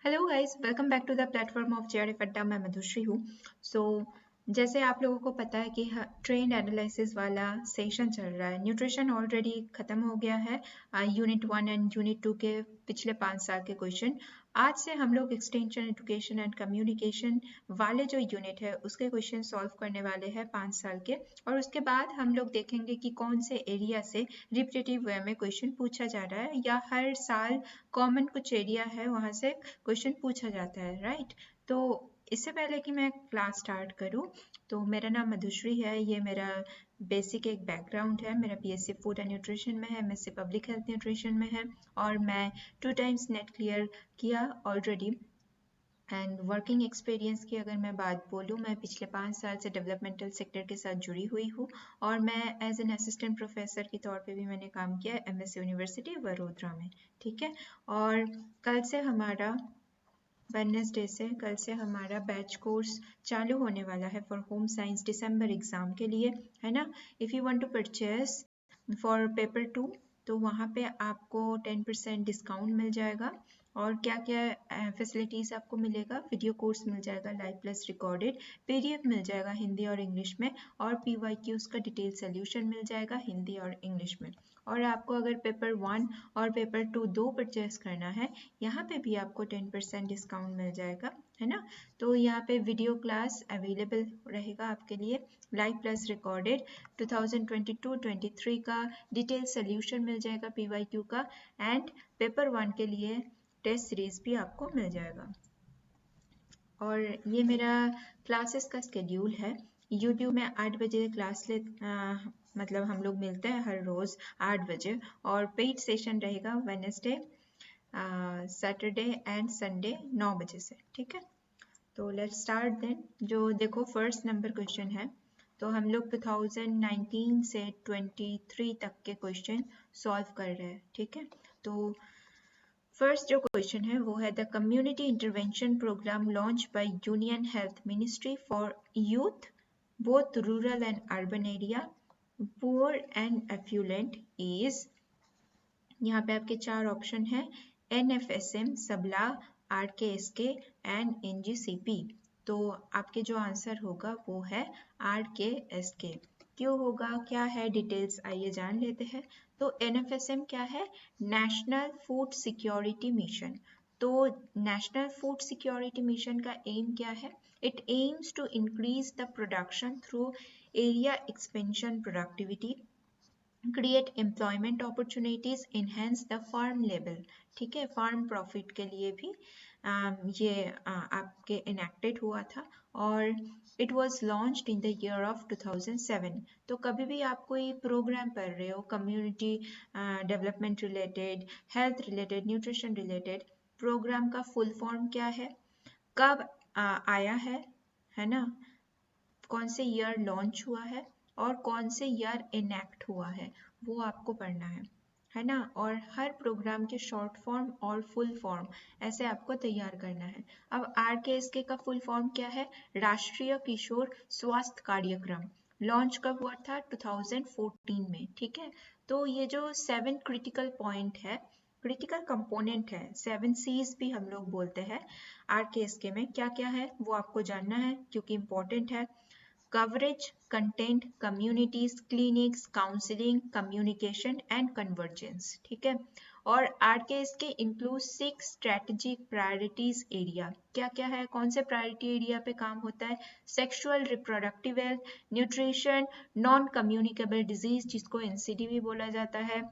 Hello guys, welcome back to the platform of JRF Adda. मैं मधुश्री हूँ। सो जैसे आप लोगों को पता है कि ट्रेंड एनालिसिस वाला सेशन चल रहा है। न्यूट्रिशन ऑलरेडी ख़त्म हो गया है। यूनिट 1 एंड यूनिट 2 के पिछले 5 साल के क्वेश्चन। आज से हम लोग एक्सटेंशन एजुकेशन एंड कम्युनिकेशन वाले जो यूनिट है उसके क्वेश्चन सॉल्व करने वाले हैं 5 साल के। और उसके बाद हम लोग देखेंगे कि कौन से एरिया से रिपीटेटिव वे में क्वेश्चन पूछा जा रहा है या हर साल कॉमन कुछ एरिया है वहाँ से क्वेश्चन पूछा जाता है, राइट। तो इससे पहले कि मैं क्लास स्टार्ट करूँ, तो मेरा नाम मधुश्री है। ये मेरा बेसिक एक बैकग्राउंड है। मेरा बीएससी फूड एंड न्यूट्रिशन में है, एमएससी पब्लिक हेल्थ न्यूट्रिशन में है, और मैं 2 टाइम्स नेट क्लियर किया ऑलरेडी। एंड वर्किंग एक्सपीरियंस की अगर मैं बात बोलूँ, मैं पिछले 5 साल से डेवलपमेंटल सेक्टर के साथ जुड़ी हुई हूँ, और मैं एज एन असिस्टेंट प्रोफेसर के तौर पे भी मैंने काम किया है एमएस यूनिवर्सिटी वडोदरा में, ठीक है। और कल से हमारा वेडनेसडे से कल से हमारा बैच कोर्स चालू होने वाला है फॉर होम साइंस दिसंबर एग्ज़ाम के लिए, है ना। If you want to purchase for paper 2, तो वहाँ पे आपको 10% डिस्काउंट मिल जाएगा। और क्या क्या फैसिलिटीज़ आपको मिलेगा? वीडियो कोर्स मिल जाएगा लाइव प्लस रिकॉर्डेड, पीडीएफ मिल जाएगा हिंदी और इंग्लिश में, और पीवाईक्यूज़ का डिटेल सोल्यूशन मिल जाएगा हिंदी और इंग्लिश में। और आपको अगर पेपर 1 और पेपर 2 दो परचेस करना है, यहाँ पे भी आपको 10% डिस्काउंट मिल जाएगा, है ना। तो यहाँ पे वीडियो क्लास अवेलेबल रहेगा आपके लिए, लाइव प्लस रिकॉर्डेड 2022-23 का डिटेल सोल्यूशन मिल जाएगा पीवाईक्यू का, एंड पेपर 1 के लिए टेस्ट सीरीज भी आपको मिल जाएगा। और ये मेरा क्लासेस का स्केड्यूल है। यूट्यूब में 8 बजे क्लास मतलब हम लोग मिलते हैं हर रोज़ 8 बजे, और पेड सेशन रहेगा वेडनेसडे, सैटरडे एंड संडे 9 बजे से, ठीक है। तो लेट्स स्टार्ट देन। जो देखो फर्स्ट नंबर क्वेश्चन है, तो हम लोग 2019 से 23 तक के क्वेश्चन सॉल्व कर रहे हैं, ठीक है। तो फर्स्ट जो क्वेश्चन है वो है the community intervention programme launch by union health ministry for youth both rural and urban area poor and affluent is. यहाँ पे आपके 4 ऑप्शन है, NFSM, सबला, RKSK एंड NGCP। तो आपके जो आंसर होगा वो है RKSK। क्यों होगा, क्या है डिटेल्स, आइए जान लेते हैं। तो NFSM क्या है? National food security mission. तो नेशनल फूड सिक्योरिटी मिशन का एम क्या है? It aims to increase the production through area expansion productivity, create employment opportunities, enhance the farm level, ठीक है। फार्म प्रॉफिट के लिए भी ये आपके इनेक्टेड हुआ था, और it was launched in the year of 2007। तो कभी भी आप कोई प्रोग्राम पढ़ रहे हो community development related, health related, nutrition related, programme का फुल फॉर्म क्या है, कब आया है ना, कौन से ईयर लॉन्च हुआ है, और कौन से ईयर इनेक्ट हुआ है, वो आपको पढ़ना है ना। और हर प्रोग्राम के शॉर्ट फॉर्म और फुल फॉर्म ऐसे आपको तैयार करना है। अब RKSK का फुल फॉर्म क्या है? राष्ट्रीय किशोर स्वास्थ्य कार्यक्रम। लॉन्च कब हुआ था? 2014 में, ठीक है। तो ये जो 7 क्रिटिकल पॉइंट है, क्रिटिकल कंपोनेंट है, 7 C's भी हम लोग बोलते हैं, RKSK में क्या क्या है वो आपको जानना है क्योंकि इम्पोर्टेंट है। Coverage, content, communities, clinics, counselling, communication and convergence, ठीक है। और RKSK include 6 strategic priorities area. क्या क्या है, कौन से प्रायोरिटी एरिया पे काम होता है? Sexual reproductive health, nutrition, non communicable disease जिसको NCD भी बोला जाता है,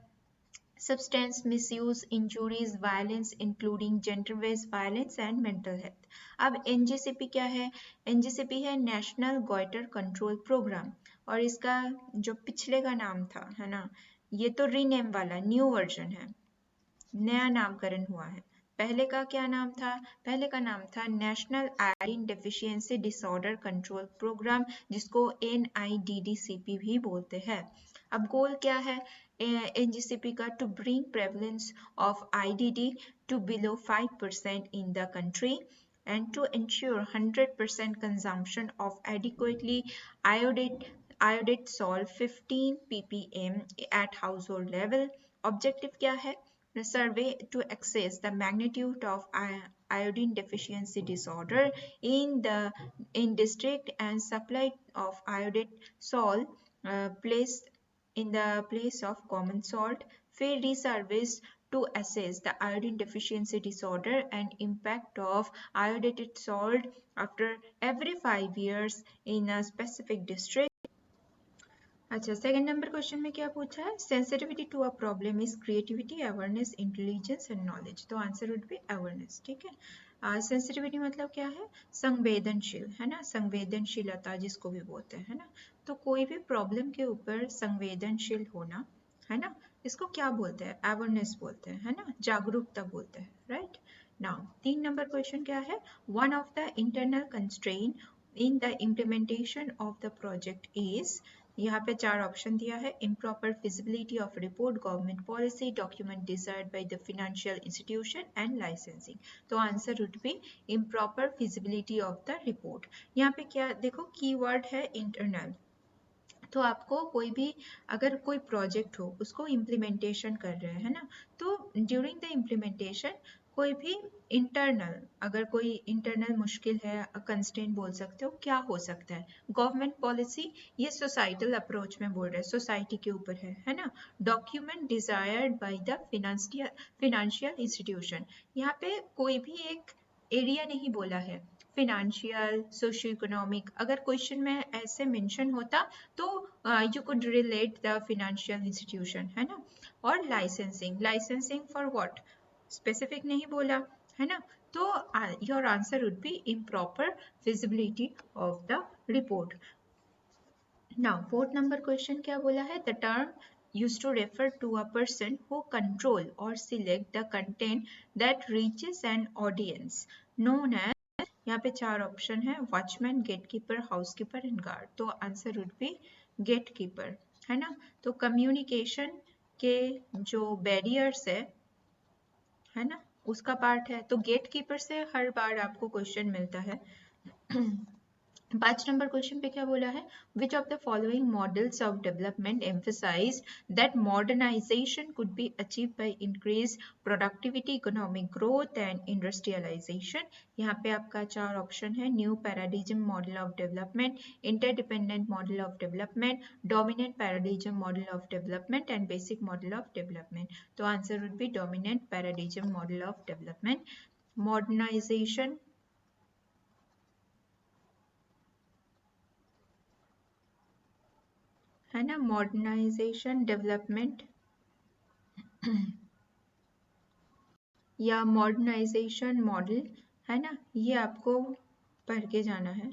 substance misuse, injuries, violence including gender based violence and mental health। अब NGCP क्या है? NGCP है नेशनल गॉइटर कंट्रोल प्रोग्राम, और इसका जो पिछले का नाम था, है ना, ये तो रीनेम वाला न्यू वर्जन है, नया नामकरण हुआ है। पहले का क्या नाम था? पहले का नाम था national iron deficiency disorder control programme, जिसको NIDDCP भी बोलते हैं। अब गोल क्या है NGCP का? To bring prevalence of IDD to below 5% in the country and to ensure 100% consumption of adequately iodate salt 15 ppm at household level। Objective क्या है? survey to assess the magnitude of iodine deficiency disorder in district and supply of iodate salt placed in the place of common salt, field resurface to assess the iodine deficiency disorder and impact of iodated salt after every 5 years in a specific district. अच्छा, second number question में क्या पूछा है? Sensitivity to a problem is creativity, awareness, intelligence and knowledge. तो answer would be awareness. ठीक है. Sensitivity मतलब क्या है? संवेदनशील, है ना, संवेदनशीलता जिसको भी बोलते हैं, है ना. तो कोई भी प्रॉब्लम के ऊपर संवेदनशील होना, है ना, इसको क्या बोलते हैं? अवेयरनेस बोलते हैं, है ना, जागरूकता बोलते हैं. राइट. नाउ 3 नंबर क्वेश्चन क्या है? One of the internal constraint in the implementation of the project is, यहाँ पे 4 ऑप्शन दिया है. Improper feasibility of report, government policy, document desired by the financial institution and licensing. तो answer would be improper feasibility of the report. यहाँ पे क्या देखो, keyword है इंटरनल. तो आपको कोई भी अगर कोई प्रोजेक्ट हो उसको इम्प्लीमेंटेशन कर रहे हैं, है ना, तो ड्यूरिंग द इम्प्लीमेंटेशन कोई भी इंटरनल, अगर कोई इंटरनल मुश्किल है, कंस्ट्रेंट बोल सकते हो, क्या हो सकता है? गवर्नमेंट पॉलिसी, ये सोसाइटल अप्रोच में बोल रहे हैं, सोसाइटी के ऊपर है ना. Document desired by the financial institution, यहाँ पे कोई भी एक एरिया नहीं बोला है. फिनेंशियल, सोशियो इकोनॉमिक, अगर क्वेश्चन में ऐसे मेंशन होता तो you could relate the financial institution, है ना. और licensing, licensing for what? Specific नहीं बोला, है ना. तो your answer would be improper feasibility of the report. Now 4th number question क्या बोला है? The term used to refer to a person who control or select the content that reaches an audience known as, यहाँ पे 4 option है. Watchman, gatekeeper, housekeeper and guard. तो answer would B gatekeeper, है ना. तो कम्युनिकेशन के जो barriers है ना, उसका पार्ट है. तो गेटकीपर से हर बार आपको क्वेश्चन मिलता है. 5 नंबर क्वेश्चन पे क्या बोला है? Which of the following models of development emphasize that modernization could be achieve by increase productivity, economic growth and industrialization. यहाँ पे आपका 4 ऑप्शन है. New paradigm model of development, interdependent model of development, dominant paradigm model of development and basic model of development. तो answer would be dominant paradigm model of development. Modernization, है ना, modernization development या modernization model, है ना, ये आपको पढ़ के जाना है.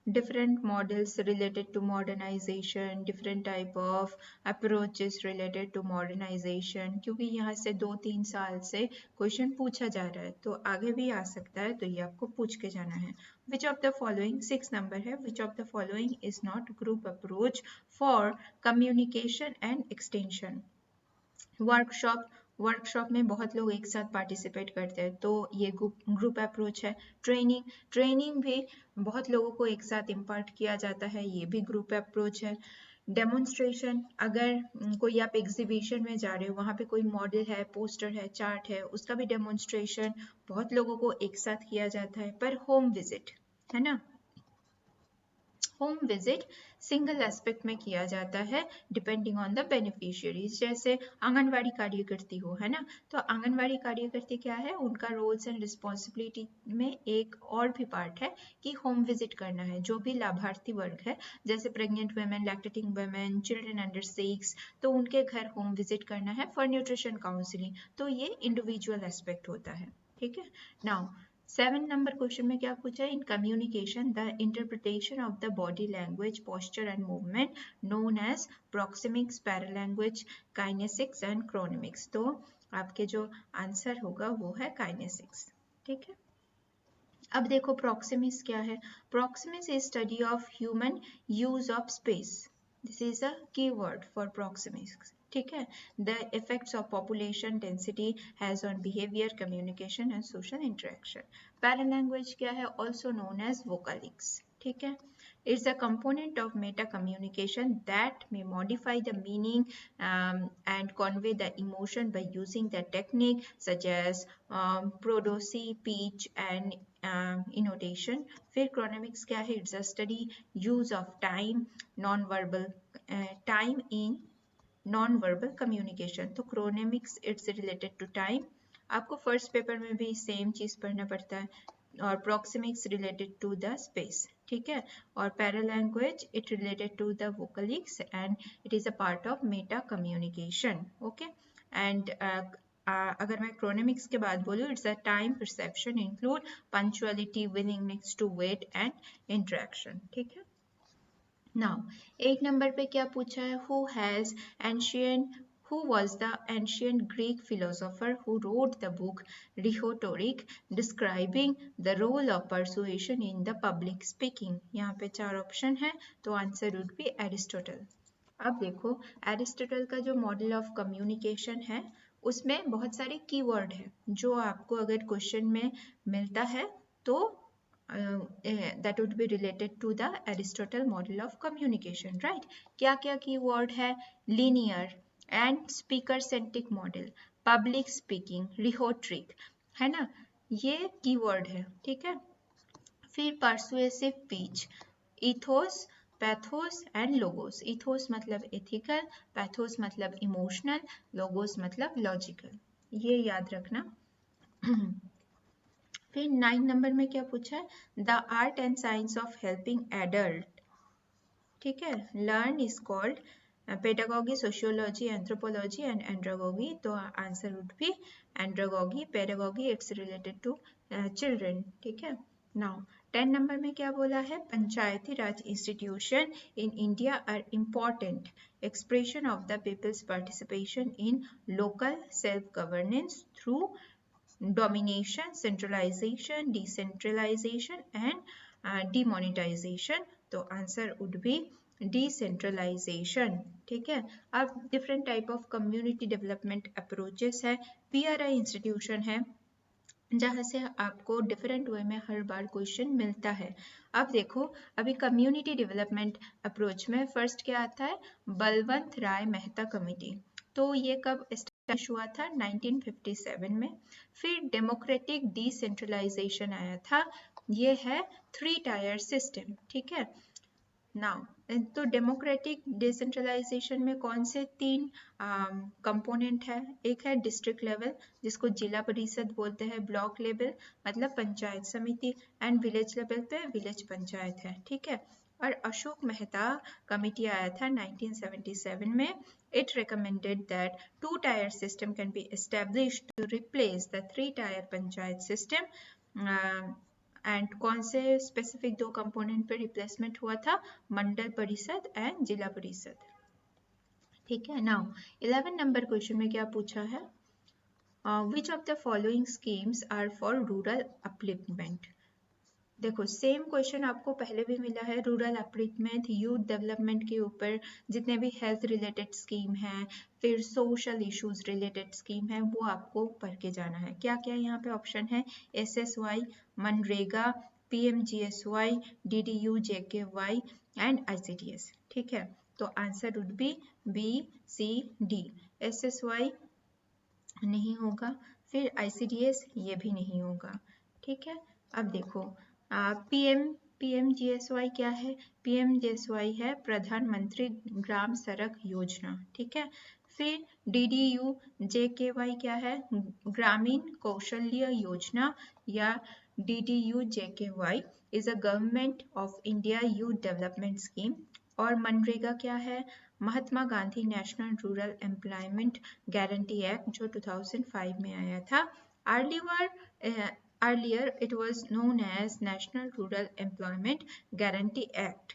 different models related to modernization, different type of approaches related to modernization, क्योंकि यहाँ से 2-3 साल से क्वेश्चन पूछा जा रहा है, तो आगे भी आ सकता है, तो ये आपको पूछ के जाना है. Which of the following, 6 number है, which of the following is not group approach for communication and extension? Workshop में बहुत लोग एक साथ पार्टिसिपेट करते हैं, तो ये ग्रुप अप्रोच है. ट्रेनिंग भी बहुत लोगों को एक साथ इम्पार्ट किया जाता है, ये भी ग्रुप अप्रोच है. डेमोन्स्ट्रेशन, अगर कोई आप एग्जीबिशन में जा रहे हो, वहाँ पे कोई मॉडल है, पोस्टर है, चार्ट है, उसका भी डेमोन्स्ट्रेशन बहुत लोगों को एक साथ किया जाता है. पर होम विजिट, है ना, होम विजिट सिंगल एस्पेक्ट में किया जाता है डिपेंडिंग ऑन द बेनिफिशियरीज. जैसे आंगनवाड़ी कार्यकर्ती हो, है ना, तो आंगनवाड़ी कार्यकर्ती क्या है, उनका रोल्स एंड रिस्पॉन्सिबिलिटी में एक और भी पार्ट है कि होम विजिट करना है जो भी लाभार्थी वर्ग है, जैसे pregnant women, lactating women, children under 6, तो उनके घर होम विजिट करना है फॉर न्यूट्रिशन काउंसलिंग. तो ये इंडिविजुअल एस्पेक्ट होता है. ठीक है. नाउ 7 नंबर क्वेश्चन में क्या पूछा है? In communication the interpretation of the body language, posture and movement known as proxemics, paralanguage, kinesics and chronemics. तो आपके जो आंसर होगा वो है काइनेसिक्स. ठीक है. अब देखो प्रोक्सिमिक्स क्या है. Proxemics is study of human use of space. This is a keyword for proxemics. ठीक है. The effects of population density has on behaviour, communication and social interaction. Paralanguage क्या है? Also known as vocalics. ठीक है. It's a component of meta communication that may modify the meaning and convey the emotion by using the technique such as prosody, pitch and intonation. फिर chronemics क्या है? It's a study use of time, non-verbal time in non-verbal communication. तो chronemics it's related to time. आपको first paper में भी same चीज पढ़ना पड़ता है. और proxemics related to the space. ठीक है. और paralanguage it related to the vocalics and it is a part of meta communication. Okay. And अगर मैं chronemics के बाद बोलूँ, it's a time perception include punctuality, willingness to wait and interaction. ठीक है. Now, 8 नंबर पे क्या पूछा है? Who was the ancient Greek philosopher who wrote the book Rhetoric describing the role of persuasion in the public speaking? यहाँ पे 4 option है, तो आंसर would be Aristotle. अब देखो, एरिस्टोटल का जो मॉडल ऑफ कम्युनिकेशन है उसमें बहुत सारे कीवर्ड है जो आपको अगर क्वेश्चन में मिलता है तो that would be related to the Aristotle model of communication, right? क्या क्या कीवर्ड है? linear and speaker centric model, public speaking, rhetoric, है ना? ये कीवर्ड है, ठीक है. फिर persuasive speech, ethos, pathos and logos. Ethos मतलब एथिकल, पैथोस मतलब इमोशनल, लोगोस मतलब लॉजिकल. ये याद रखना. फिर 9 नंबर में क्या पूछा है? The art and science of helping adult. ठीक है. Learn is called pedagogy, sociology, anthropology and andragogy. तो answer would be andragogy. Pedagogy it's related to children. ठीक है. नाउ 10 नंबर में क्या बोला है? Panchayati Raj institution in India are important expression of the people's participation in local self governance through domination, centralization, decentralization and demonetization. तो answer would be decentralization. ठीक है. अब different type of community development approaches है. PRI institution है जहाँ से आपको different way में हर बार क्वेश्चन मिलता है. अब देखो, अभी कम्युनिटी डेवलपमेंट अप्रोच में फर्स्ट क्या आता है? बलवंत राय मेहता कमेटी. तो ये कब एस्टैब्लिश हुआ था? 1957 में. फिर डेमोक्रेटिक डिसेंट्रलाइजेशन आया था. ये है 3 टायर सिस्टम. ठीक है. नाउ तो डेमोक्रेटिक डिसेंट्रलाइजेशन में कौन से 3 कंपोनेंट है? एक है डिस्ट्रिक्ट लेवल जिसको जिला परिषद बोलते हैं, ब्लॉक लेवल मतलब पंचायत समिति एंड विलेज लेवल पे विलेज पंचायत है. ठीक है. और अशोक मेहता कमेटी आया था 1977 में. It recommended that 2 tier system can be established to replace the 3 tier panchayat system. And कौन से स्पेसिफिक 2 कंपोनेंट पे रिप्लेसमेंट हुआ था? मंडल परिषद एंड जिला परिषद. ठीक है. नाउ 11 नंबर क्वेश्चन में क्या पूछा है? Which of the following schemes are for rural upliftment. देखो, सेम क्वेश्चन आपको पहले भी मिला है. रूरल अपलिफ्टमेंट, यूथ डेवलपमेंट के ऊपर जितने भी हेल्थ रिलेटेड स्कीम है, फिर सोशल इश्यूज रिलेटेड स्कीम है, वो आपको पढ़ के जाना है. क्या क्या यहाँ पे ऑप्शन है? SSY, MNREGA, PMGSY, DDU, JKY and ICDS. ठीक है. तो answer would B B, C, D. SSY नहीं होगा, फिर ICDS ये भी नहीं होगा. ठीक है. अब देखो, PMGSY क्या है? PMGSY है प्रधानमंत्री ग्राम सड़क योजना. ठीक है. फिर DDU JKY क्या है? ग्रामीण कौशल्य योजना या DDU JKY is a government of India youth development scheme. और मनरेगा क्या है? Mahatma Gandhi National Rural Employment Guarantee Act जो 2005 में आया था. Earlier, it was known as National Rural Employment Guarantee Act,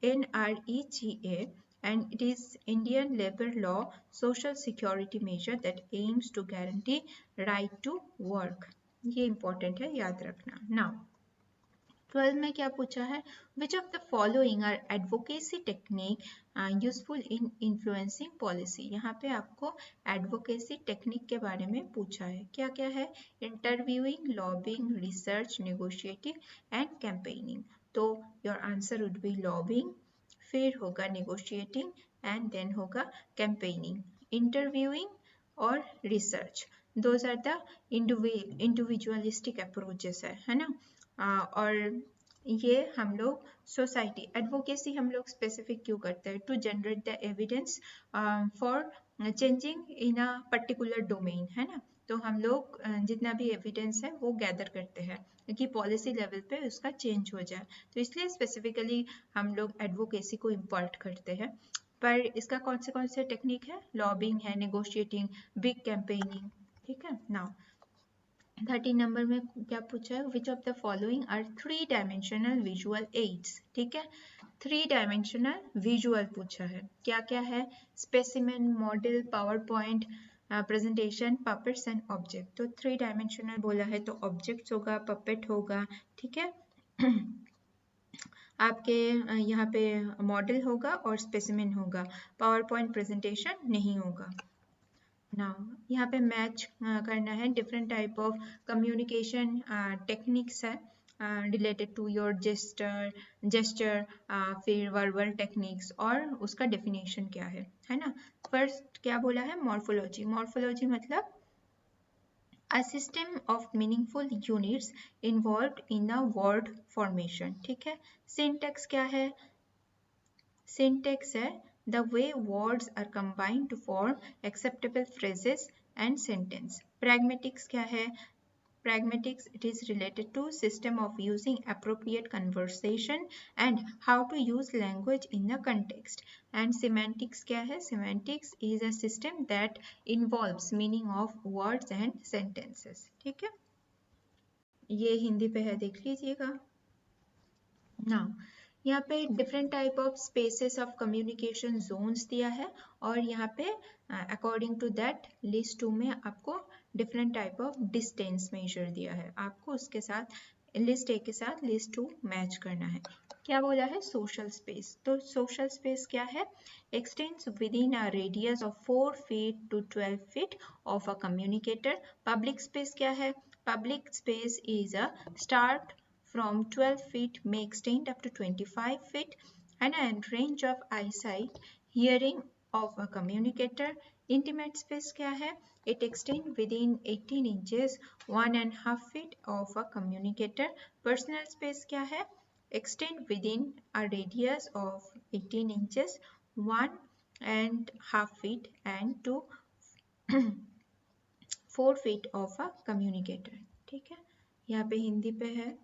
NREGA, and it is Indian labor law social security measure that aims to guarantee right to work. ये important है, याद रखना. Now, 12 में क्या पूछा है? Which of the following are advocacy technique useful in influencing policy. यहाँ पे आपको advocacy technique के बारे में पूछा है. क्या क्या है? Interviewing, lobbying, research, negotiating and campaigning. तो your answer would be lobbying, फिर होगा नेगोशिएटिंग एंड देन होगा कैंपेनिंग, इंटरव्यूइंग और research. Those are the individualistic approaches है ना। और ये हम लोग सोसाइटी एडवोकेसी हम लोग स्पेसिफिक क्यों करते हैं, to generate the evidence for changing in a particular domain, है ना। तो हम लोग जितना भी एविडेंस है वो गैदर करते हैं कि पॉलिसी लेवल पे उसका चेंज हो जाए, तो इसलिए स्पेसिफिकली हम लोग एडवोकेसी को इम्पोर्ट करते हैं। पर इसका कौन से टेक्निक है, लॉबिंग है, नेगोशिएटिंग, बिग कैंपेनिंग, ठीक है। नाउ 13 नंबर में क्या पूछा है, which of the following are 3 dimensional visual aids, ठीक है। 3 डायमेंशनल विजुअल पूछा है, क्या क्या है, specimen, model, power point presentation, puppets and object. तो 3 डायमेंशनल बोला है तो ऑब्जेक्ट्स होगा, पपेट होगा, ठीक है। आपके यहाँ पे मॉडल होगा और स्पेसिमेन होगा, पावर पॉइंट प्रेजेंटेशन नहीं होगा। नाउ यहाँ पे मैच करना है, different type of communication techniques है रिलेटेड टू योर जेस्चर, फिर वर्बल टेक्निक्स और उसका डेफिनेशन क्या है ना। फर्स्ट क्या बोला है, मॉर्फोलॉजी। मॉर्फोलॉजी मतलब a system of meaningful units involved in a word formation, ठीक है। syntax क्या है, syntax है the way words are combined to form acceptable phrases and sentence। pragmatics क्या है, pragmatics it is related to system of using appropriate conversation and how to use language in the context। and semantics क्या है, semantics is a system that involves meaning of words and sentences, ठीक है। ये हिंदी पे है, देख लीजिएगा। Now यहाँ पे different type of spaces of communication zones दिया है और यहाँ पे अकॉर्डिंग टू दैट लिस्ट 2 में आपको different type of distance measure दिया है, आपको उसके साथ लिस्ट 1 के साथ लिस्ट 2 मैच करना है। क्या बोला है, सोशल स्पेस। तो सोशल स्पेस क्या है, x tends with in a radius of 4 feet to 12 feet of a communicator. Public space क्या है, public space is a start from 12 feet may extend up to 25 feet and range of eyesight, hearing of a communicator। Intimate space क्या है, it extend within 18 inches 1.5 feet of a communicator। Personal space क्या है, extend within a radius of 18 inches 1.5 feet and to 4 feet of a communicator, ठीक है। यहाँ पे हिंदी पे है।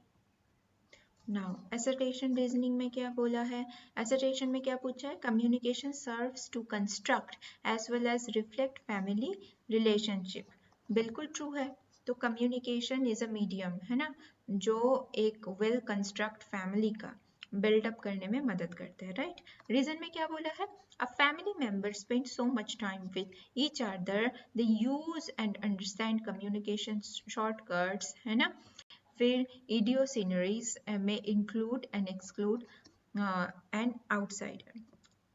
नाउ assertion रीजनिंग में क्या बोला है, assertion में क्या पूछा है, communication serves to construct as well as reflect family relationship. बिल्कुल ट्रू है। तो कम्युनिकेशन इज अ मीडियम, है ना, जो एक वेल कंस्ट्रक्ट फैमिली का बिल्डअप करने में मदद करते हैं, राइट। रीजन में क्या बोला है, a family member spend so much time with each other they use and understand communication shortcuts, है ना। फिर इडियोसिनरीज में include and exclude and outsider.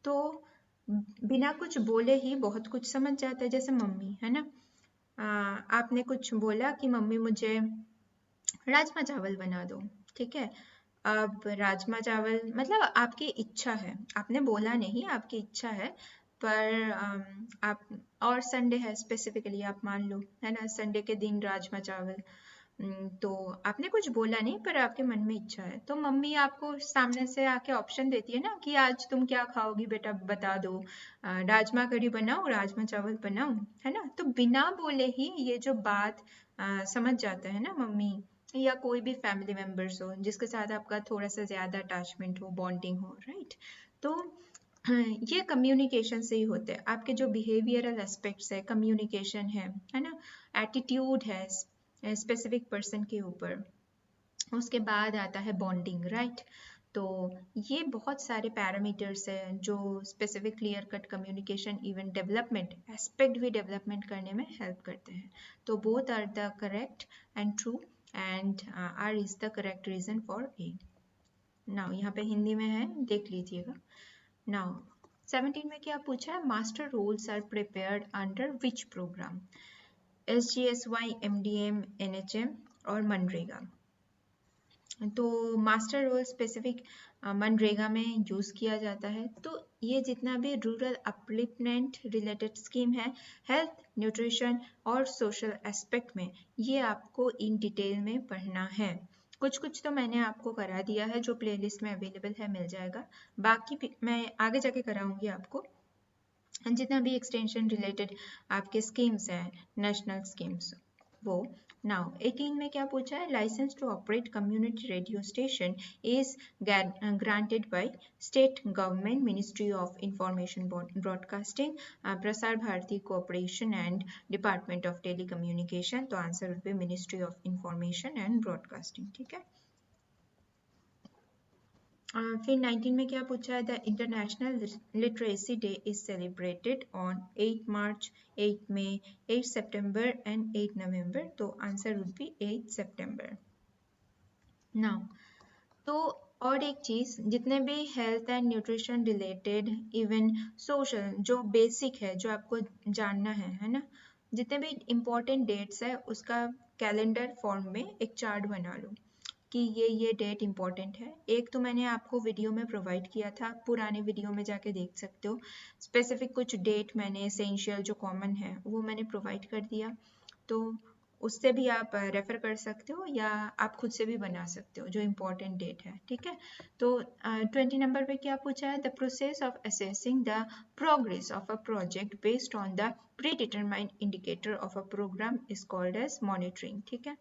तो बिना कुछ बोले ही बहुत कुछ समझ जाता है, जैसे मम्मी, है ना। आपने कुछ बोला कि मम्मी मुझे राजमा चावल बना दो, ठीक है। अब राजमा चावल मतलब आपकी इच्छा है, आपने बोला नहीं, आपकी इच्छा है। पर आप और संडे है स्पेसिफिकली, आप मान लो, है ना, संडे के दिन राजमा चावल। तो आपने कुछ बोला नहीं पर आपके मन में इच्छा है, तो मम्मी आपको सामने से आके ऑप्शन देती है ना कि आज तुम क्या खाओगी बेटा, बता दो, राजमा कढ़ी बनाओ, राजमा चावल बनाओ, है ना। तो बिना बोले ही ये जो बात समझ जाता है ना मम्मी या कोई भी फैमिली मेंबर्स हो जिसके साथ आपका थोड़ा सा ज्यादा अटैचमेंट हो, बॉन्डिंग हो, राइट। तो ये कम्युनिकेशन से ही होते हैं। आपके जो बिहेवियरल एस्पेक्ट्स है, कम्युनिकेशन है ना, एटीट्यूड है स्पेसिफिक पर्सन के ऊपर, उसके बाद आता है बॉन्डिंग, राइट। तो ये बहुत सारे पैरामीटर्स हैं जो specific clear cut communication even development aspect भी डेवलपमेंट करने में हेल्प करते हैं। तो both are the correct and true and R is the correct reason for A. Now यहाँ पे हिंदी में है, देख लीजिएगा। नाउ 17 में क्या पूछा है, master roles are prepared under which programme, SGSY, MDM, NHM और मनरेगा। तो मास्टर रोल स्पेसिफिक मनरेगा में यूज़ किया जाता है। तो ये जितना भी रूरल अपलिफ्टमेंट रिलेटेड स्कीम है, हेल्थ, न्यूट्रिशन और सोशल एस्पेक्ट में, ये आपको इन डिटेल में पढ़ना है। कुछ कुछ तो मैंने आपको करा दिया है, जो प्लेलिस्ट में अवेलेबल है, मिल जाएगा। बाकी भी मैं आगे जाके कराऊंगी आपको, जितना भी एक्सटेंशन रिलेटेड आपके स्कीम्स हैं, नेशनल स्कीम्स, वो। नाउ 18 में क्या पूछा है, licence to operate community radio station is granted by state government, ministry of information broadcasting, Prasar Bharati cooperation and department of telecommunication. तो answer will be ministry of information and broadcasting, ठीक है। फिर 19 में क्या पूछा है, the international literacy day is celebrated on 8 March, 8 May, 8 September and 8 नवंबर। तो answer would B 8 September. Now तो और एक चीज़, जितने भी health and nutrition related, even social, जो बेसिक है, जो आपको जानना है ना, जितने भी इम्पोर्टेंट डेट्स है, उसका कैलेंडर फॉर्म में एक चार्ट बना लो कि ये डेट इम्पॉर्टेंट है। एक तो मैंने आपको वीडियो में प्रोवाइड किया था, पुराने वीडियो में जाके देख सकते हो। स्पेसिफिक कुछ डेट मैंने एसेंशियल जो कॉमन है वो मैंने प्रोवाइड कर दिया, तो उससे भी आप रेफर कर सकते हो या आप खुद से भी बना सकते हो जो इम्पोर्टेंट डेट है, ठीक है। तो 20 नंबर पे क्या पूछा है, the process of assessing the progress of a project based on the pre determined indicator of a programme is called as monitoring, ठीक है।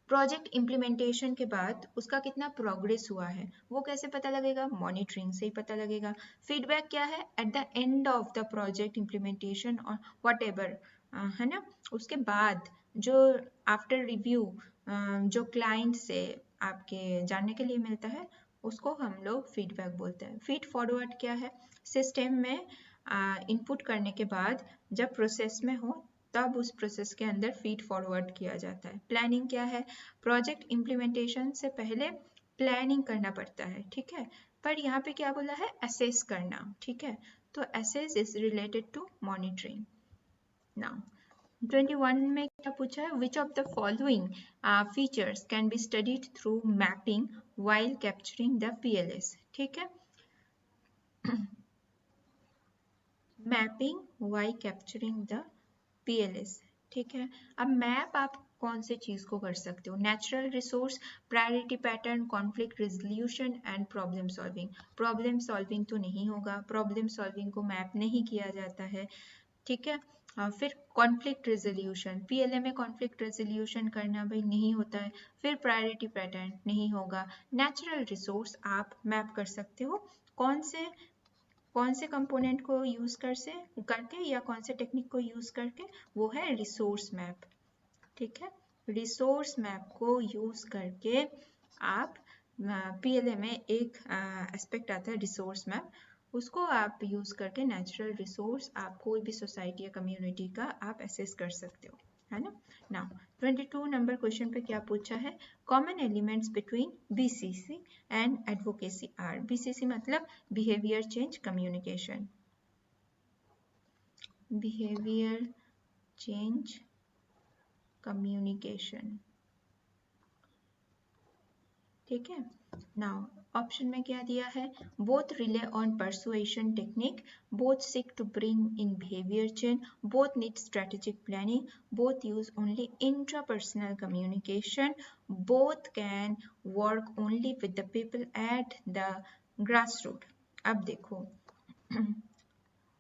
प्रोजेक्ट इम्प्लीमेंटेशन के बाद उसका कितना प्रोग्रेस हुआ है वो कैसे पता लगेगा, मॉनिटरिंग से ही पता लगेगा। फीडबैक क्या है, at the end of the project implementation और वट एवर, है ना। उसके बाद जो आफ्टर रिव्यू जो क्लाइंट से आपके जानने के लिए मिलता है, उसको हम लोग फीडबैक बोलते हैं। फीड फॉरवर्ड क्या है, सिस्टम में इनपुट करने के बाद जब प्रोसेस में हो तब उस प्रोसेस के अंदर फीड फॉरवर्ड किया जाता है। प्लानिंग क्या है, प्रोजेक्ट इम्प्लीमेंटेशन से पहले प्लानिंग करना पड़ता है, ठीक है। पर यहाँ पे क्या बोला है, असेस करना, ठीक है। तो assess is related to monitoring. Now 21 में क्या पूछा है, which of the following features can be studied through mapping while capturing the PLS, ठीक है। Mapping while capturing the PLS, ठीक है। अब मैप आप कौन से चीज को कर सकते हो, natural resource, priority pattern, conflict resolution and problem solving. Problem solving तो नहीं होगा, प्रॉब्लम सॉल्विंग को मैप नहीं किया जाता है, ठीक है। फिर कॉन्फ्लिक्ट रेजोल्यूशन, पीएलए में कॉन्फ्लिक्ट रेजोल्यूशन करना भाई नहीं होता है। फिर प्रायोरिटी पैटर्न नहीं होगा। नेचुरल रिसोर्स आप मैप कर सकते हो, कौन से कंपोनेंट को यूज करके या कौन से टेक्निक को यूज करके, वो है रिसोर्स मैप, ठीक है। रिसोर्स मैप को यूज करके आप पीएलए में एक एस्पेक्ट आता है रिसोर्स मैप, उसको आप यूज करके नेचुरल रिसोर्स आप कोई भी सोसाइटी या कम्युनिटी का आप एसेस कर सकते हो, है ना। नाउ 22 नंबर क्वेश्चन पे क्या पूछा है, common elements between BCC and advocacy are. BCC मतलब behaviour change communication, behaviour change communication, ठीक है। नाउ ऑप्शन में क्या दिया है, both rely on persuasion technique, both seek to bring in behaviour change, both need strategic planning, both use only intrapersonal communication, both can work only with the people at the grass root. अब देखो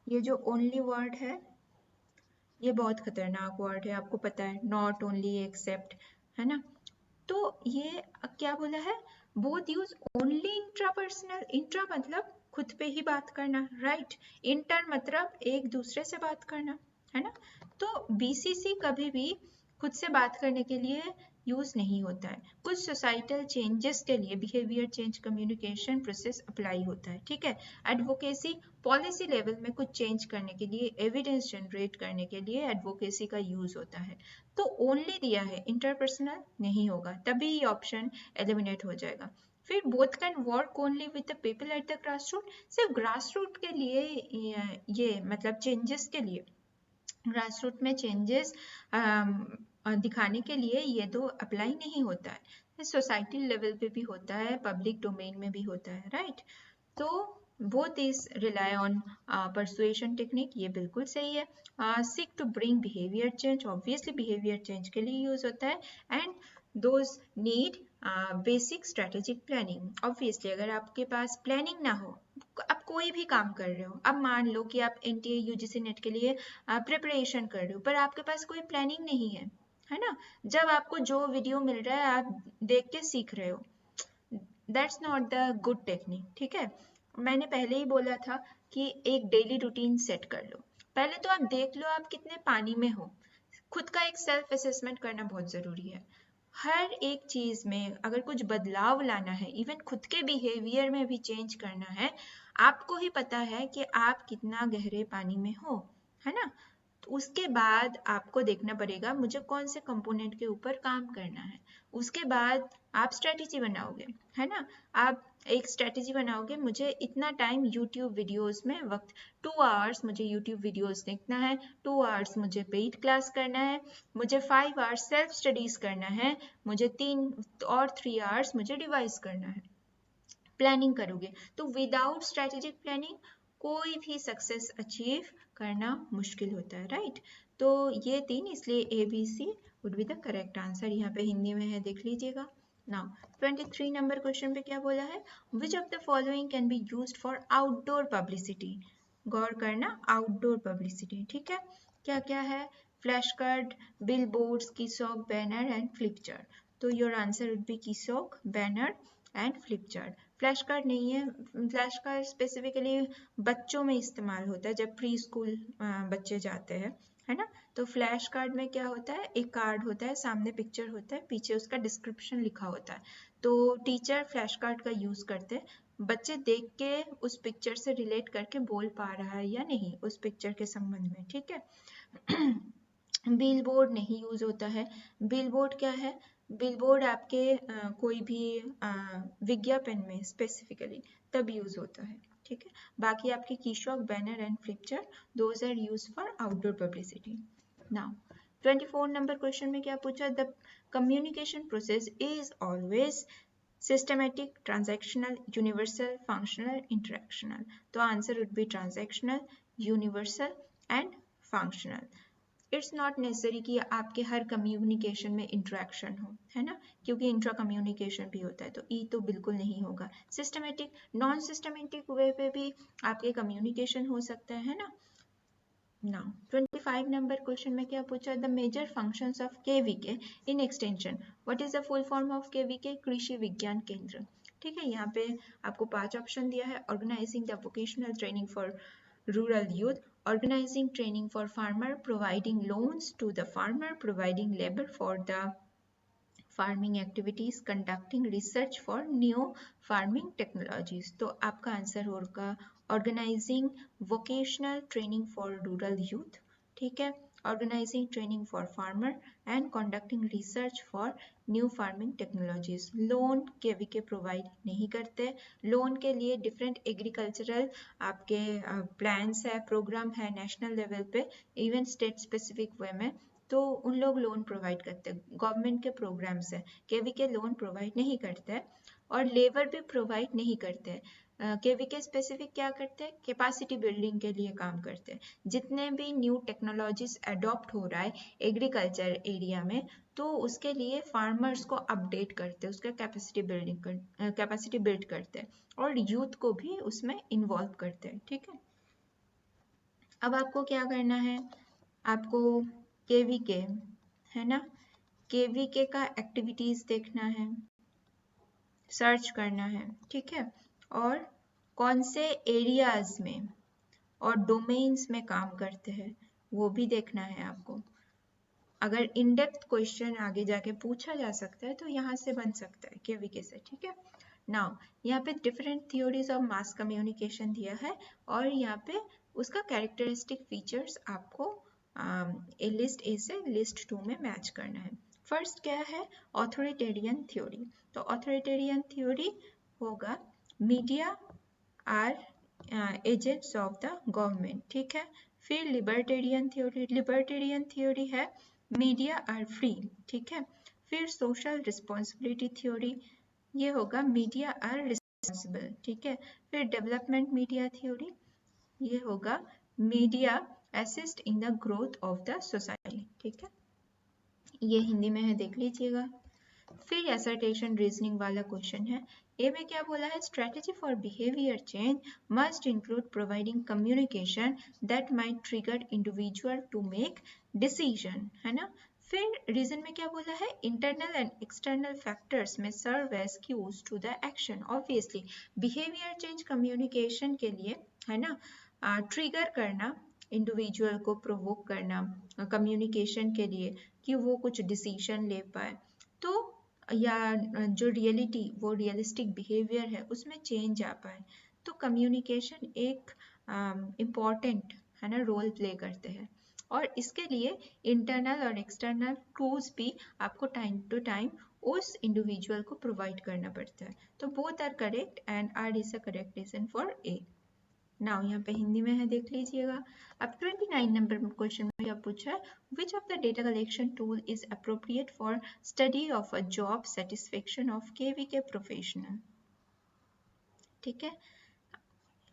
ये जो only word है ये बहुत खतरनाक word है, आपको पता है, नॉट ओनली एक्सेप्ट, है ना। तो ये क्या बोला है, both use only intrapersonal, intra मतलब खुद पे ही बात करना, राइट। इंटर मतलब एक दूसरे से बात करना, है ना। तो बीसीसी कभी भी खुद से बात करने के लिए यूज नहीं होता है, कुछ सोसाइटल चेंजेस के लिए behaviour change communication process apply होता है, ठीक है। एडवोकेसी पॉलिसी लेवल में कुछ चेंज करने के लिए, एविडेंस जनरेट करने के लिए एडवोकेसी का यूज होता है। तो ओनली दिया है, इंटरपर्सनल नहीं होगा, तभी ये ऑप्शन एलिमिनेट हो जाएगा। फिर both can work only with the people at the grass root, सिर्फ ग्रास रूट के लिए ये मतलब चेंजेस के लिए, ग्रास रूट में चेंजेस दिखाने के लिए ये तो अप्लाई नहीं होता है, सोसाइटी लेवल पे भी होता है, पब्लिक डोमेन में भी होता है, राइट। तो both is rely on persuasion technique, ये बिल्कुल सही है। seek to bring behavior change, obviously behavior change के लिए यूज होता है। and those need basic strategic planning, obviously अगर आपके पास प्लानिंग ना हो, आप कोई भी काम कर रहे हो, अब मान लो कि आप NTA UGC नेट के लिए प्रिपरेशन कर रहे हो, पर आपके पास कोई प्लानिंग नहीं है ना, जब आपको जो वीडियो मिल रहा है आप देख के सीख रहे हो, that's not the good technique, ठीक है। मैंने पहले ही बोला था कि एक डेली रूटीन सेट कर लो। पहले तो आप देख लो आप कितने पानी में हो, खुद का एक सेल्फ असेसमेंट करना बहुत ज़रूरी है। हर एक चीज़ में अगर कुछ बदलाव लाना है, इवन खुद के बिहेवियर में भी चेंज करना है, आपको ही पता है कि आप कितना गहरे पानी में हो, है ना। तो उसके बाद आपको देखना पड़ेगा मुझे कौन से कंपोनेंट के ऊपर काम करना है। उसके बाद आप स्ट्रेटेजी बनाओगे, है ना। आप एक स्ट्रेटेजी बनाओगे, मुझे इतना टाइम यूट्यूब वीडियोस में वक्त, 2 आवर्स मुझे यूट्यूब वीडियोस देखना है, 2 आवर्स मुझे पेड क्लास करना है, मुझे 5 आवर्स सेल्फ स्टडीज करना है, मुझे 3 आवर्स मुझे रिवाइज करना है। प्लानिंग करोगे तो विदाउट स्ट्रेटेजिक प्लानिंग कोई भी सक्सेस अचीव करना मुश्किल होता है, राइट। तो ये 3, इसलिए ABC would be the correct answer. यहाँ पे हिंदी में है, देख लीजिएगा। नाउ 23 नंबर क्वेश्चन पे क्या बोला है, which of the following can be used for outdoor publicity. गौर करना, आउटडोर पब्लिसिटी, ठीक है। क्या क्या है, flash card, billboards, kiosk, banner and flip chart. तो your answer would be kiosk, banner and flip chart. Flash card नहीं है, फ्लैश कार्ड स्पेसिफिकली बच्चों में इस्तेमाल होता है जब प्री स्कूल बच्चे जाते हैं, है ना। तो फ्लैश कार्ड में क्या होता है, एक कार्ड होता है, सामने पिक्चर होता है, पीछे उसका डिस्क्रिप्शन लिखा होता है। तो टीचर फ्लैश कार्ड का यूज करते हैं, बच्चे देख के उस पिक्चर से रिलेट करके बोल पा रहा है या नहीं उस पिक्चर के संबंध में, ठीक है। बिल बोर्ड नहीं यूज होता है। बिल बोर्ड क्या है, बिल बोर्ड आपके कोई भी विज्ञापन में स्पेसिफिकली तब यूज होता है, ठीक है। बाकी आपके kiosk, banner and flipchart, those are use for outdoor publicity. Now 24 number question में क्या पूछा, the communication process is always systematic, transactional, universal, functional, interactional. तो answer would be transactional, universal and functional. It's not necessary कि आपके हर communication में interaction हो, है ना, क्योंकि इंट्रा कम्युनिकेशन भी होता है, तो ई तो बिल्कुल नहीं होगा। सिस्टमेटिक, नॉन सिस्टमेटिक वे पे भी आपके कम्युनिकेशन हो सकता है ना। नाउ 25 नंबर क्वेश्चन में क्या पूछा, the major functions of KVK in extension, what is the full form of KVK, Krishi विज्ञान केंद्र, ठीक है। यहाँ पे आपको 5 ऑप्शन दिया है, organising the vocational training for rural youth, organizing training for farmer, providing loans to the farmer, providing labor for the farming activities, conducting research for new farming technologies। तो आपका आंसर होगा organizing vocational training for rural youth, ठीक है, organizing training for farmer and conducting research for new farming technologies। Loan KVK provide नहीं करते, loan के लिए different agricultural आपके प्लान्स है, प्रोग्राम है नेशनल लेवल पे, इवन स्टेट स्पेसिफिक वे में, तो उन लोग लोन प्रोवाइड करते हैं, गवर्नमेंट के प्रोग्राम्स है। KVK लोन प्रोवाइड नहीं करते हैं और लेबर भी प्रोवाइड नहीं करते हैं। KVK स्पेसिफिक क्या करते हैं, कैपेसिटी बिल्डिंग के लिए काम करते हैं। जितने भी न्यू टेक्नोलॉजीज अडॉप्ट हो रहा है एग्रीकल्चर एरिया में, तो उसके लिए फार्मर्स को अपडेट करते हैं, उसका कैपेसिटी बिल्ड करते हैं और यूथ को भी उसमें इन्वॉल्व करते हैं, ठीक है। अब आपको क्या करना है, आपको KVK है ना, KVK का एक्टिविटीज देखना है, सर्च करना है, ठीक है, और कौन से एरियाज में और डोमेन्स में काम करते हैं वो भी देखना है आपको। अगर इन डेप्थ क्वेश्चन आगे जाके पूछा जा सकता है तो यहाँ से बन सकता है KVK से, ठीक है। नाउ यहाँ पे different theories of mass communication दिया है और यहाँ पे उसका कैरेक्टरिस्टिक फीचर्स आपको लिस्ट ए से लिस्ट 2 में मैच करना है। फर्स्ट क्या है, ऑथोरिटेरियन थ्योरी। तो ऑथोरिटेरियन थ्योरी होगा media are agents of the government, ठीक है। फिर लिबर्टेरियन थ्योरी है मीडिया आर फ्री, ठीक है। फिर सोशल रिस्पॉन्सिबिलिटी थ्योरी, ये होगा मीडिया आर रिस्पॉन्सिबल, ठीक है। फिर डेवलपमेंट मीडिया थ्योरी, ये होगा media assist in the growth of the society, ठीक है। ये हिंदी में है, देख लीजिएगा। फिर असर्टेशन रीजनिंग वाला क्वेश्चन है। ए में क्या बोला है, strategy for behaviour change must include providing communication that might trigger individual to make decision, है ना। फिर रीजन में क्या बोला है, इंटरनल एंड एक्सटर्नल फैक्टर्स में serve as cues to the action. Obviously behaviour change communication के लिए, है ना, ट्रिगर करना, इंडिविजुअल को प्रोवोक करना कम्युनिकेशन के लिए कि वो कुछ डिसीजन ले पाए, तो या जो रियलिटी, वो रियलिस्टिक बिहेवियर है उसमें चेंज आ पाए, तो कम्युनिकेशन एक इम्पॉर्टेंट, है ना, रोल प्ले करते हैं। और इसके लिए इंटरनल और एक्सटर्नल क्लूज भी आपको टाइम टू टाइम उस इंडिविजुअल को प्रोवाइड करना पड़ता है। तो both are correct and R is a correct reason for A. Now यहाँ पे हिंदी में है, देख लीजिएगा। अब 29 नंबर क्वेश्चन में क्या पूछा है, which of the data collection tool is appropriate for study of a job satisfaction of KVK professional, ठीक है।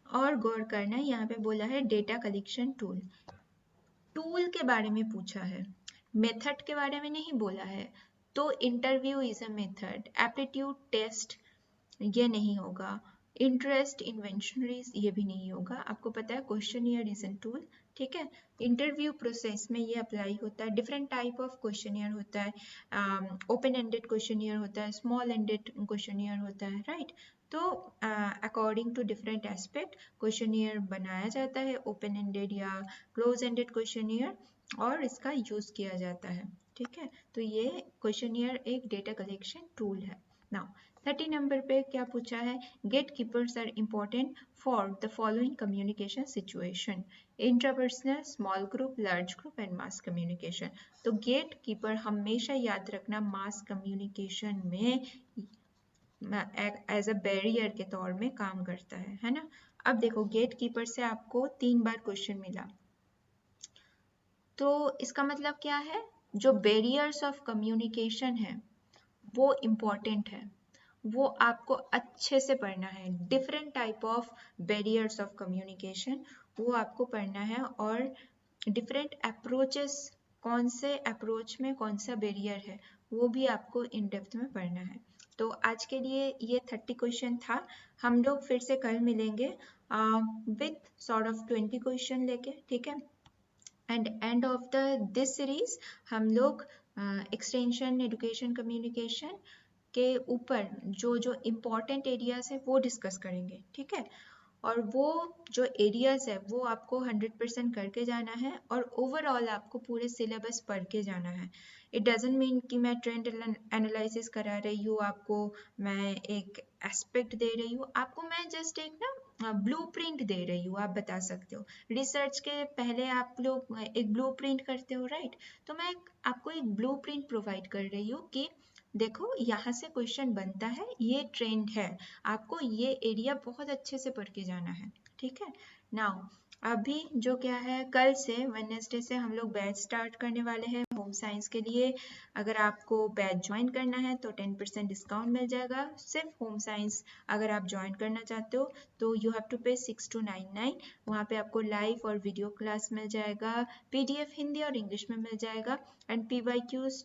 और गौर करना, यहाँ पे बोला है डेटा कलेक्शन टूल, टूल के बारे में पूछा है, मेथड के बारे में नहीं बोला है। तो interview is a method, aptitude test ये नहीं होगा, इंटरेस्ट इन्वेंशनरीज ये भी नहीं होगा। आपको पता है क्वेश्चनियर इज एन टूल, ठीक है। इंटरव्यू प्रोसेस में ये अप्लाई होता है, डिफरेंट टाइप ऑफ क्वेश्चनियर होता है, ओपन एंडेड क्वेश्चनियर होता है, स्मॉल एंडेड क्वेश्चनियर होता है, राइट। तो according to different aspect questionnaire बनाया जाता है, ओपन एंडेड या क्लोज एंडेड क्वेश्चनियर, और इसका यूज किया जाता है, ठीक है। तो ये क्वेश्चनियर एक डेटा कलेक्शन टूल है। नाउ 30 नंबर पे क्या पूछा है, gate keepers are important for the following communication situation, intrapersonal, small group, large group and mass communication. तो गेट कीपर हमेशा याद रखना मास कम्युनिकेशन में एज अ बैरियर के तौर में काम करता है ना। अब देखो गेट कीपर से आपको 3 बार क्वेश्चन मिला, तो इसका मतलब क्या है, जो बैरियर्स ऑफ कम्युनिकेशन है वो इम्पॉर्टेंट है, वो आपको अच्छे से पढ़ना है। Different type of barriers of communication वो आपको पढ़ना है, और डिफरेंट अप्रोचेस, कौन से अप्रोच में कौन सा बैरियर है वो भी आपको इन डेप्थ में पढ़ना है। तो आज के लिए ये 30 क्वेश्चन था। हम लोग फिर से कल मिलेंगे विथ सॉर्ट ऑफ 20 क्वेश्चन लेके, ठीक है। And end of the this series हम लोग एक्सटेंशन एजुकेशन कम्युनिकेशन के ऊपर जो जो इम्पॉर्टेंट एरियाज है वो डिस्कस करेंगे, ठीक है। और वो जो एरियाज है वो आपको 100% करके जाना है, और ओवरऑल आपको पूरे सिलेबस पढ़ के जाना है। इट डजेंट मीन कि मैं ट्रेंड एनालिसिस करा रही हूँ आपको, मैं एक एस्पेक्ट दे रही हूँ आपको, मैं जस्ट एक ना ब्लूप्रिंट दे रही हूँ। आप बता सकते हो रिसर्च के पहले आप लोग एक ब्लूप्रिंट करते हो, राइट। तो मैं आपको एक ब्लूप्रिंट प्रोवाइड कर रही हूँ कि देखो यहाँ से क्वेश्चन बनता है, ये ट्रेंड है, आपको ये एरिया बहुत अच्छे से पढ़ के जाना है, ठीक है। नाउ अभी जो क्या है, कल से वेडनेसडे से हम लोग बैच स्टार्ट करने वाले हैं होम साइंस के लिए। अगर आपको बैच ज्वाइन करना है तो 10% डिस्काउंट मिल जाएगा सिर्फ होम साइंस। अगर आप ज्वाइन करना चाहते हो तो यू हैव टू पे 6299। वहाँ पे आपको लाइव और वीडियो क्लास मिल जाएगा, PDF हिंदी और इंग्लिश में मिल जाएगा, एंड PYQs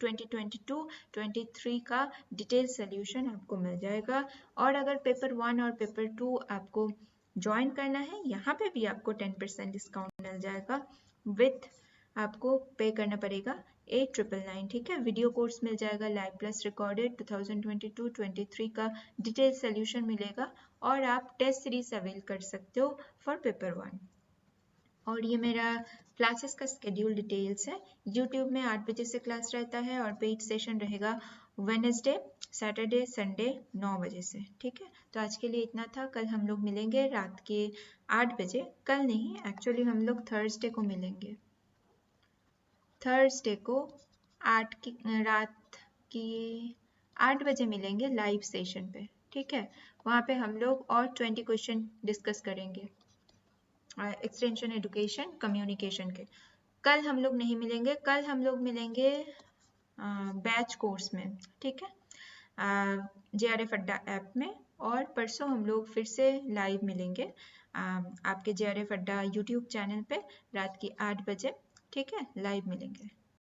2022-23 का डिटेल सोल्यूशन आपको मिल जाएगा। और अगर पेपर 1 और पेपर 2 आपको ज्वाइन करना है, यहाँ पे भी आपको 10% डिस्काउंट मिल जाएगा, विथ आपको पे करना पड़ेगा 8999, ठीक है। वीडियो कोर्स मिल जाएगा लाइव प्लस रिकॉर्डेड 2022-23 का डिटेल सोल्यूशन मिलेगा, और आप टेस्ट सीरीज अवेल कर सकते हो फॉर पेपर 1। और ये मेरा क्लासेस का स्केड्यूल डिटेल्स है। यूट्यूब में 8 बजे से क्लास रहता है, और पेड सेशन रहेगा वेडनेसडे, सैटरडे, संडे 9 बजे से, ठीक है। तो आज के लिए इतना था। कल हम लोग मिलेंगे रात के 8 बजे, कल नहीं एक्चुअली हम लोग थर्सडे को मिलेंगे, थर्सडे को रात की 8 बजे मिलेंगे लाइव सेशन पे, ठीक है। वहाँ पे हम लोग और 20 क्वेश्चन डिस्कस करेंगे एक्सटेंशन एजुकेशन कम्युनिकेशन के। कल हम लोग नहीं मिलेंगे, कल हम लोग मिलेंगे बैच कोर्स में, ठीक है, JRF अड्डा ऐप में। और परसों हम लोग फिर से लाइव मिलेंगे आपके JRF अड्डा यूट्यूब चैनल पे रात की 8 बजे, ठीक है, लाइव मिलेंगे।